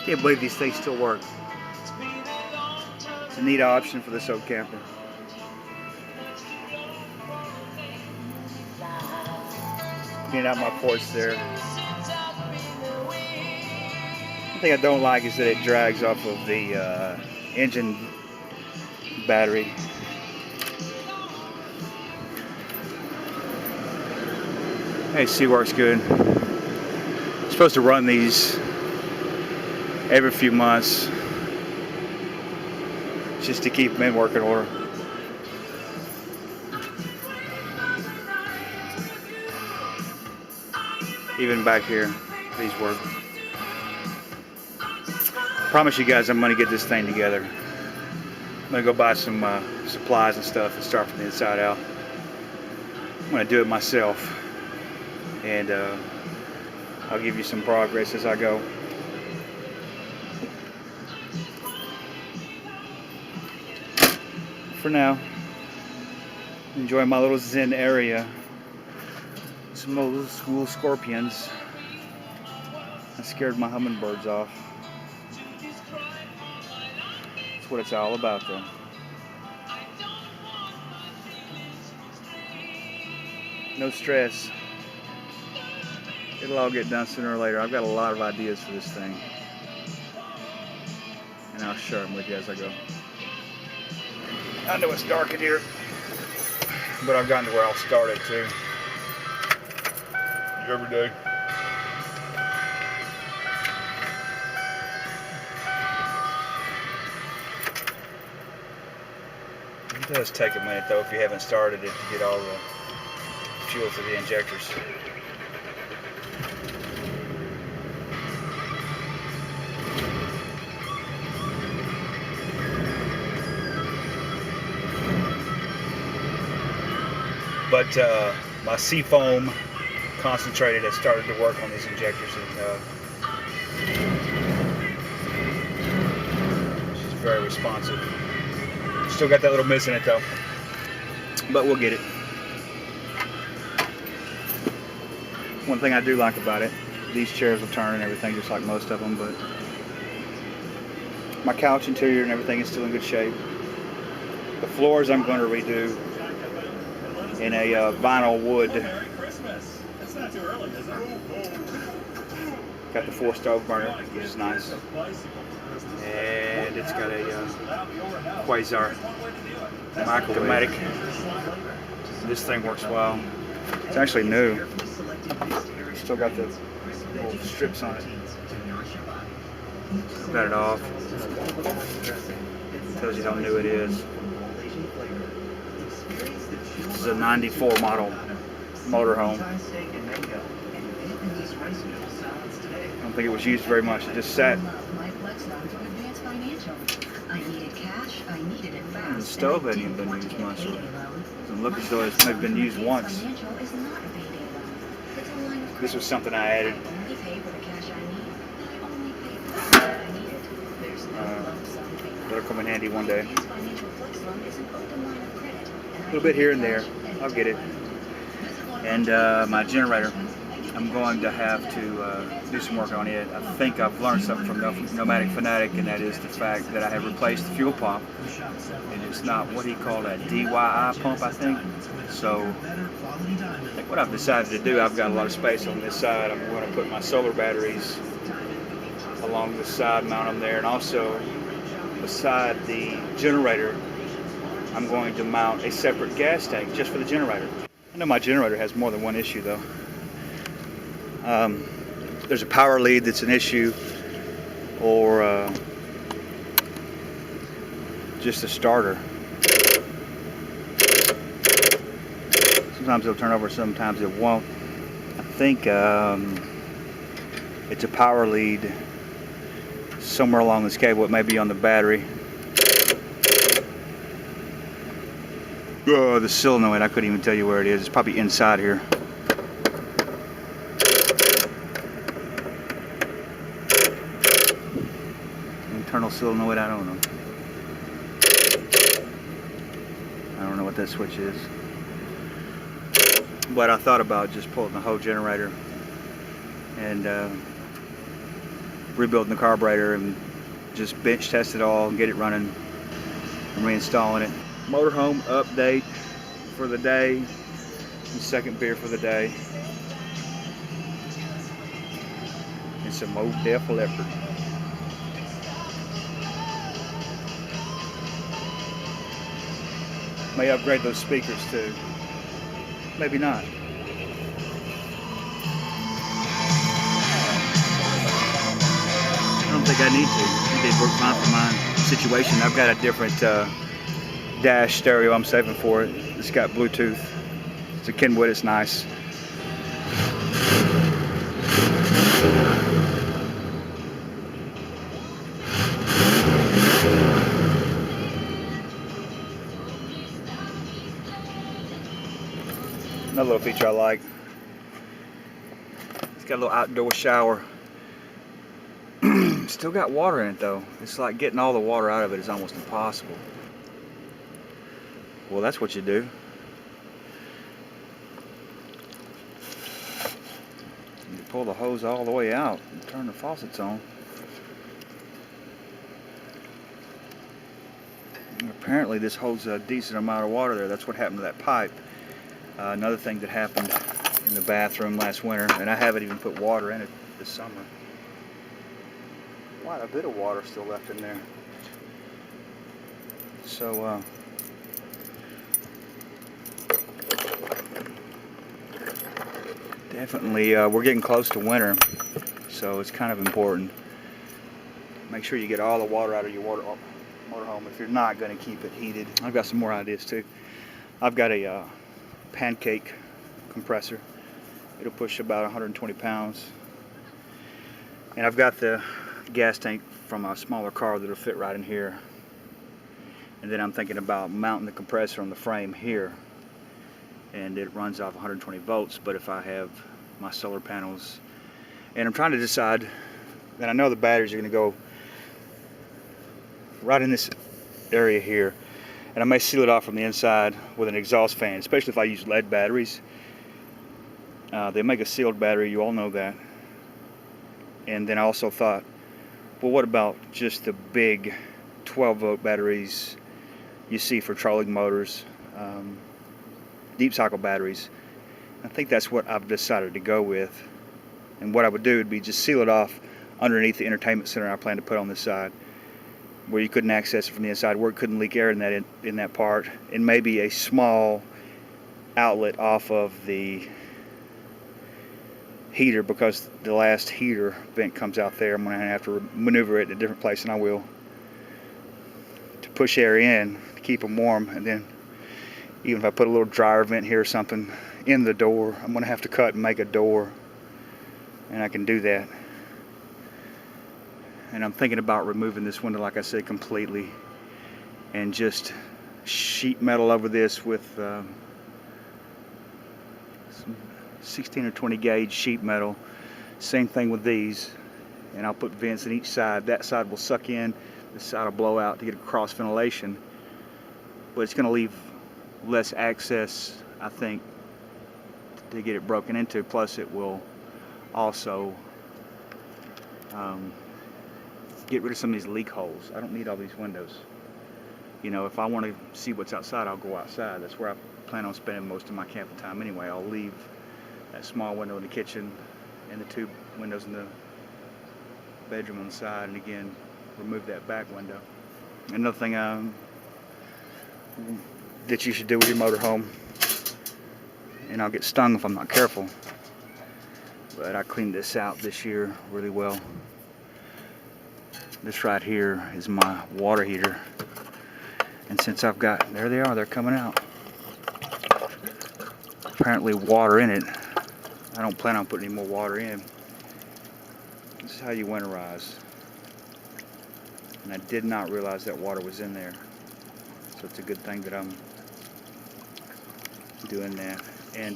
Can't believe these things still work. It's a neat option for this old camper. Cleaning out my porch there. One thing I don't like is that it drags off of the engine battery. Hey, see, works good. I'm supposed to run these every few months just to keep them in working order. Even back here, these work. Promise you guys I'm going to get this thing together. I'm going to go buy some supplies and stuff and start from the inside out. I'm going to do it myself, and I'll give you some progress as I go. For now, enjoy my little zen area. Some old school scorpions. I scared my hummingbirds off. That's what it's all about, though. No stress. It'll all get done sooner or later. I've got a lot of ideas for this thing, and I'll share them with you as I go. I know it's dark in here, but I've gotten to where I'll start it too. Every day. It does take a minute though if you haven't started it to get all the fuel to the injectors. But my seafoam concentrated has started to work on these injectors, and she's very responsive. Still got that little miss in it though, but we'll get it. One thing I do like about it, these chairs will turn and everything just like most of them, but my couch interior and everything is still in good shape. The floors I'm going to redo in a vinyl wood. Got the 4-stove burner, which is nice, and it's got a Quasar micromatic. This thing works well. It's actually new. Still got the little strips on it. Got it off. Tells you how new it is. This is a 94 model motorhome. I don't think it was used very much. It just sat. The stove hadn't even been used much. It doesn't look as though it's maybe been used once. This was something I added. That'll come in handy one day. A little bit here and there. I'll get it. And my generator, I'm going to have to do some work on it. I think I've learned something from Nomadic Fanatic, and that is the fact that I have replaced the fuel pump. And it's not what he called a DYI pump, I think. So I think what I've decided to do, I've got a lot of space on this side. I'm going to put my solar batteries along the side, mount them there, and also beside the generator, I'm going to mount a separate gas tank just for the generator. I know my generator has more than one issue though. There's a power lead that's an issue, or just a starter. Sometimes it'll turn over, sometimes it won't. I think it's a power lead somewhere along this cable. It may be on the battery. Oh, the solenoid, I couldn't even tell you where it is. It's probably inside here. Internal solenoid, I don't know. I don't know what that switch is. But I thought about just pulling the whole generator and rebuilding the carburetor and just bench test it all and get it running and reinstalling it. Motorhome update for the day. The second beer for the day. It's a Mo Def Leopard. May upgrade those speakers too. Maybe not. I don't think I need to. I think they'd work fine for my situation. I've got a different dash stereo I'm saving for it. It's got Bluetooth. It's a Kenwood. It's nice. Another little feature I like. It's got a little outdoor shower. Still got water in it though. It's like getting all the water out of it is almost impossible. Well, that's what you do. You pull the hose all the way out and turn the faucets on. And apparently this holds a decent amount of water there. That's what happened to that pipe. Another thing that happened in the bathroom last winter, and I haven't even put water in it this summer. Quite a bit of water still left in there. So definitely we're getting close to winter, so it's kind of important. Make sure you get all the water out of your motorhome if you're not going to keep it heated. I've got some more ideas too. I've got a pancake compressor. It'll push about 120 pounds. And I've got the gas tank from a smaller car that'll fit right in here. And then I'm thinking about mounting the compressor on the frame here. And it runs off 120 volts, but if I have my solar panels, and I'm trying to decide, and I know the batteries are going to go right in this area here, and I may seal it off from the inside with an exhaust fan, especially if I use lead batteries. They make a sealed battery, you all know that. And then I also thought, well, what about just the big 12-volt batteries you see for trolling motors, deep cycle batteries? I think that's what I've decided to go with. And what I would do would be just seal it off underneath the entertainment center I plan to put on this side, where you couldn't access it from the inside, where it couldn't leak air in that part, and maybe a small outlet off of the heater, because the last heater vent comes out there. I'm going to have to maneuver it in a different place, and I will, to push air in to keep them warm. And then even if I put a little dryer vent here or something in the door, I'm going to have to cut and make a door, and I can do that. And I'm thinking about removing this window, like I said, completely, and just sheet metal over this with some 16 or 20 gauge sheet metal. Same thing with these, and I'll put vents in each side. That side will suck in, this side will blow out to get a cross ventilation, but it's going to leave less access, I think, to get it broken into. Plus it will also get rid of some of these leak holes. I don't need all these windows. You know, if I want to see what's outside, I'll go outside. That's where I plan on spending most of my camping time anyway. I'll leave that small window in the kitchen and the two windows in the bedroom on the side, and again, remove that back window. Another thing that you should do with your motorhome, and I'll get stung if I'm not careful, but I cleaned this out this year really well. This right here is my water heater, and since I've got, there they are, they're coming out, apparently water in it. I don't plan on putting any more water in. This is how you winterize, and I did not realize that water was in there, so it's a good thing that I'm doing that. And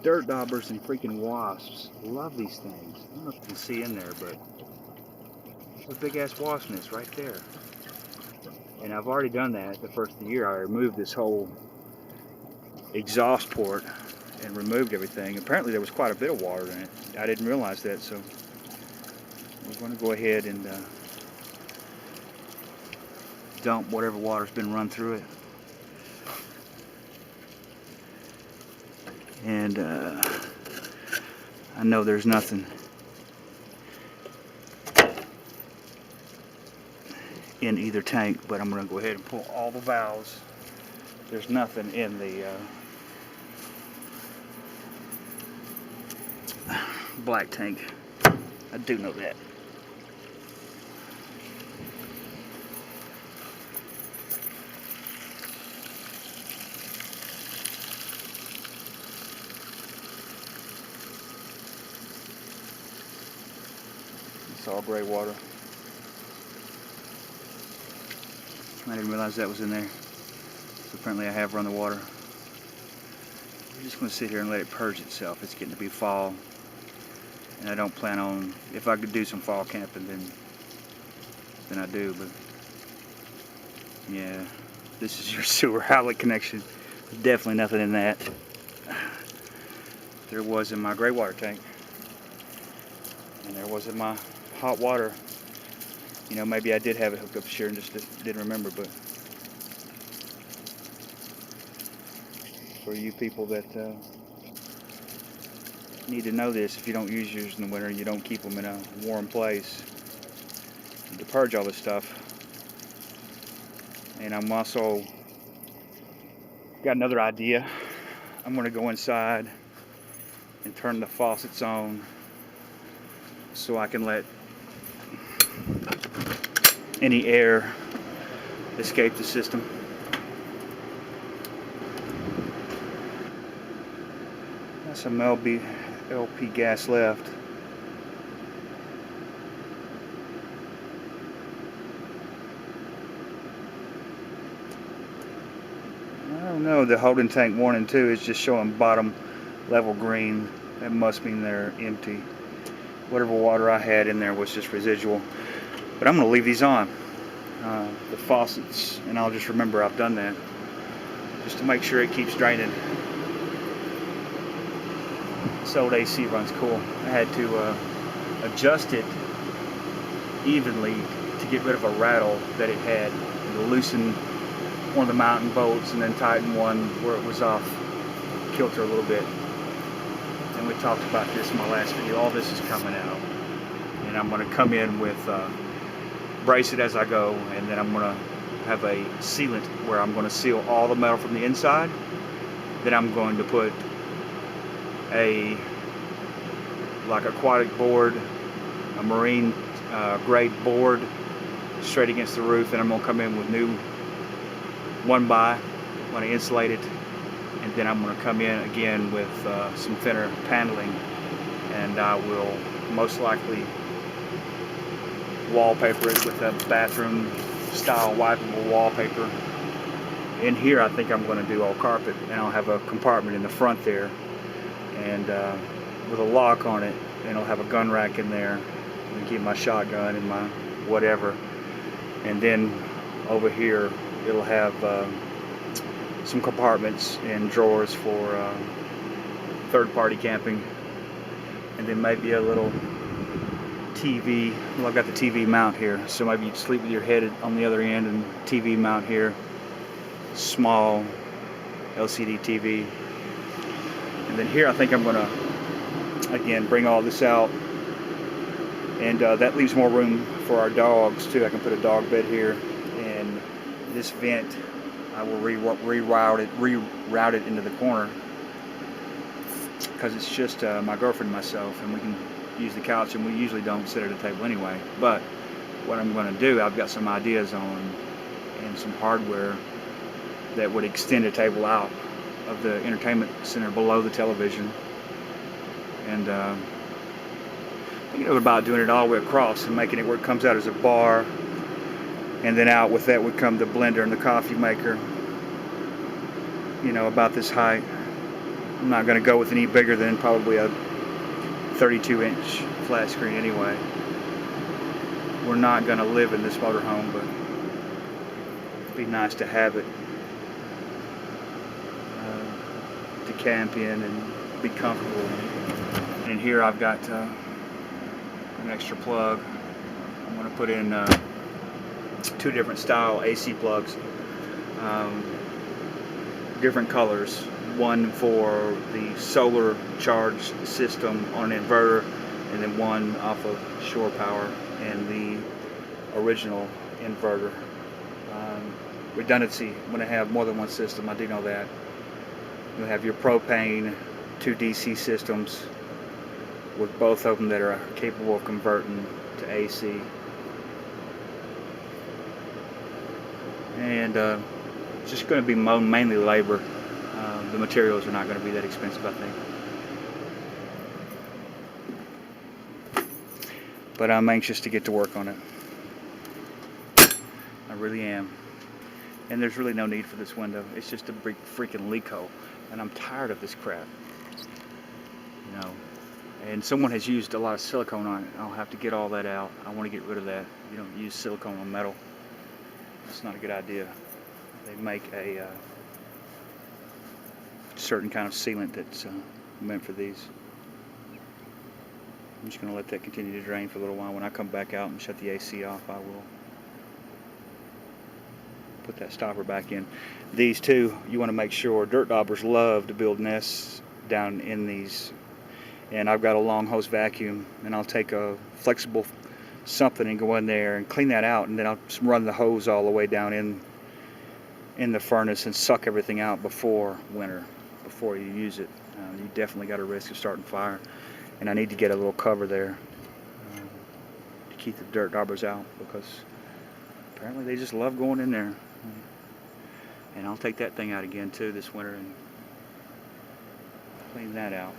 dirt daubers and freaking wasps love these things. I don't know if you can see in there, but there's a big ass wasp nest right there. And I've already done that the first of the year. I removed this whole exhaust port and removed everything. Apparently there was quite a bit of water in it. I didn't realize that, so we're going to go ahead and dump whatever water's been run through it. And I know there's nothing in either tank, but I'm going to go ahead and pull all the valves. There's nothing in the black tank. I do know that. It's all gray water. I didn't realize that was in there. So apparently I have run the water. I'm just going to sit here and let it purge itself. It's getting to be fall. And I don't plan on, if I could do some fall camping, then I do. But yeah, this is your sewer outlet connection. Definitely nothing in that. There was in my gray water tank. And there was in my hot water. You know, maybe I did have it hooked up here and just didn't remember, but for you people that need to know this, if you don't use yours in the winter, you don't keep them in a warm place to purge all this stuff. And I'm also got another idea. I'm going to go inside and turn the faucets on so I can let any air escape the system. That's some LP gas left. I don't know, the holding tank 1 and 2 is just showing bottom level green. That must mean they're empty. Whatever water I had in there was just residual. But I'm going to leave these on, the faucets, and I'll just remember I've done that, just to make sure it keeps draining. This old AC runs cool. I had to adjust it evenly to get rid of a rattle that it had, and loosen one of the mounting bolts and then tighten one where it was off kilter a little bit. And we talked about this in my last video. All this is coming out, and I'm going to come in with brace it as I go, and then I'm going to have a sealant where I'm going to seal all the metal from the inside. Then I'm going to put like aquatic board, a marine grade board straight against the roof, and I'm going to come in with new 1x. I'm going to insulate it, and then I'm going to come in again with some thinner paneling, and I will most likely wallpaper it with a bathroom style wipeable wallpaper. In here I think I'm going to do all carpet, and I'll have a compartment in the front there, and with a lock on it, and I'll have a gun rack in there and keep my shotgun and my whatever. And then over here it'll have some compartments and drawers for third-party camping, and then maybe a little TV. Well, I've got the TV mount here, so maybe you'd sleep with your head on the other end, and TV mount here, small LCD TV. And then here I think I'm gonna again bring all this out, and that leaves more room for our dogs too. I can put a dog bed here, and this vent I will reroute it into the corner, because it's just my girlfriend and myself, and we can use the couch, and we usually don't sit at a table anyway. But what I'm going to do, I've got some ideas on, and some hardware that would extend a table out of the entertainment center below the television, and thinking about doing it all the way across and making it where it comes out as a bar, and then out with that would come the blender and the coffee maker, you know, about this height. I'm not going to go with any bigger than probably a 32-inch flat screen anyway. We're not going to live in this motorhome, but it'd be nice to have it to camp in and be comfortable. And in here I've got an extra plug put in 2 different style AC plugs, different colors. One for the solar charged system on an inverter, and then one off of shore power and the original inverter. Redundancy when I have more than one system, I do know that. You have your propane 2 DC systems with both of them that are capable of converting to AC. And it's just going to be mainly labor. The materials are not going to be that expensive, I think. But I'm anxious to get to work on it. I really am. And there's really no need for this window. It's just a big freaking leak hole. And I'm tired of this crap. You know. And someone has used a lot of silicone on it. I'll have to get all that out. I want to get rid of that. You don't use silicone on metal. It's not a good idea. They make a certain kind of sealant that's meant for these. I'm just going to let that continue to drain for a little while. When I come back out and shut the AC off, I will put that stopper back in. These too, you want to make sure. Dirt daubers love to build nests down in these. And I've got a long hose vacuum, and I'll take a flexible something and go in there and clean that out, and then I'll just run the hose all the way down in the furnace and suck everything out before winter, before you use it. You definitely got a risk of starting fire. And I need to get a little cover there to keep the dirt daubers out, because apparently they just love going in there. And I'll take that thing out again too this winter and clean that out.